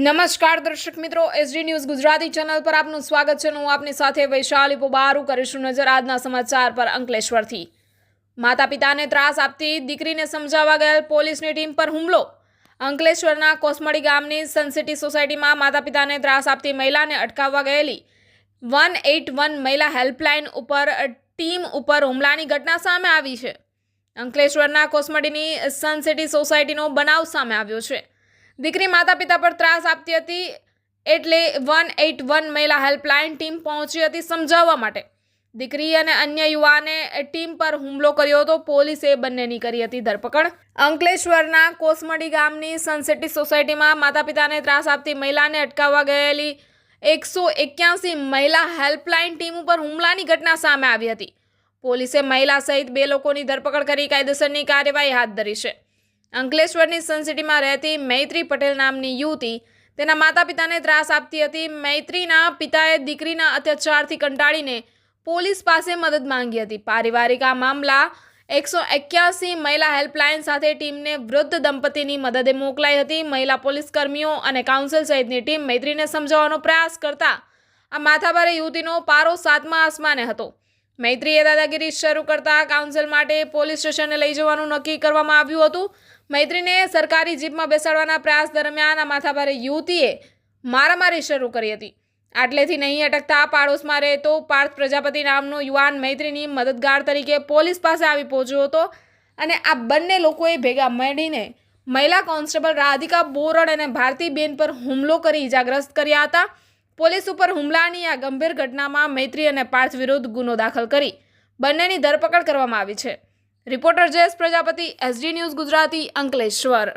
નમસ્કાર દર્શક મિત્રો, એસડી ન્યૂઝ ગુજરાતી ચેનલ પર આપનું સ્વાગત છે. હું આપની સાથે વૈશાલી પોબારુ કરીશું નજર આજના સમાચાર પર. અંકલેશ્વરથી માતા પિતાને ત્રાસ આપતી દીકરીને સમજાવવા ગયેલ પોલીસની ટીમ પર હુમલો. અંકલેશ્વરના કોસમડી ગામની સનસિટી સોસાયટીમાં માતા પિતાને ત્રાસ આપતી મહિલાને અટકાવવા ગયેલી 181 મહિલા હેલ્પલાઇન ઉપર ટીમ ઉપર હુમલાની ઘટના સામે આવી છે. અંકલેશ્વરના કોસમડીની સનસિટી સોસાયટીનો બનાવ સામે આવ્યો છે. દીકરી માતા પિતા પર ત્રાસ આપતી હતી એટલે 181 મહિલા હેલ્પલાઇન ટીમ પહોંચી હતી સમજાવવા માટે. દીકરી અને અન્ય યુવાને ટીમ પર હુમલો કર્યો હતો. પોલીસે બંનેની કરી હતી ધરપકડ. અંકલેશ્વરના કોસમડી ગામની સનસિટી સોસાયટીમાં માતા પિતાને ત્રાસ આપતી મહિલાને અટકાવવા ગયેલી 181 મહિલા હેલ્પલાઇન ટીમ ઉપર હુમલાની ઘટના સામે આવી હતી. પોલીસે મહિલા સહિત 2 લોકોની ધરપકડ કરી કાયદેસરની કાર્યવાહી હાથ ધરી છે. અંકલેશ્વરની સનસિટીમાં રહેતી મૈત્રી પટેલ નામની યુવતી તેના માતા પિતાને ત્રાસ આપતી હતી. મૈત્રીના પિતાએ દીકરીના અત્યાચારથી કંટાળીને પોલીસ પાસે મદદ માંગી હતી. પારિવારિક આ મામલા 181 મહિલા હેલ્પલાઇન સાથે ટીમને વૃદ્ધ દંપતીની મદદે મોકલાઈ હતી. મહિલા પોલીસ કર્મીઓ અને કાઉન્સિલ સહિતની ટીમ મૈત્રીને સમજાવવાનો પ્રયાસ કરતા આ માથાભારે યુવતીનો પારો 7મા આસમાને હતો. મૈત્રીએ દાદાગીરી શરૂ કરતા કાઉન્સિલ માટે પોલીસ સ્ટેશને લઈ જવાનું નક્કી કરવામાં આવ્યું હતું. મૈત્રીને સરકારી જીપમાં બેસાડવાના પ્રયાસ દરમિયાન આ માથાભારે યુવતીએ મારામારી શરૂ કરી હતી. આટલેથી નહીં અટકતા પાડોશમાં રહેતો પાર્થ પ્રજાપતિ નામનો યુવાન મૈત્રીની મદદગાર તરીકે પોલીસ પાસે આવી પહોંચ્યો હતો અને આ બંને લોકોએ ભેગા મળીને મહિલા કોન્સ્ટેબલ રાધિકા બોરડ અને ભારતીબેન પર હુમલો કરી ઇજાગ્રસ્ત કર્યા હતા. પોલીસ ઉપર હુમલાની આ ગંભીર ઘટનામાં મૈત્રી અને પાર્થ વિરુદ્ધ ગુનો દાખલ કરી બંનેની ધરપકડ કરવામાં આવી છે. Reporter Jayesh Prajapati, SD news Gujarati, Ankleshwar.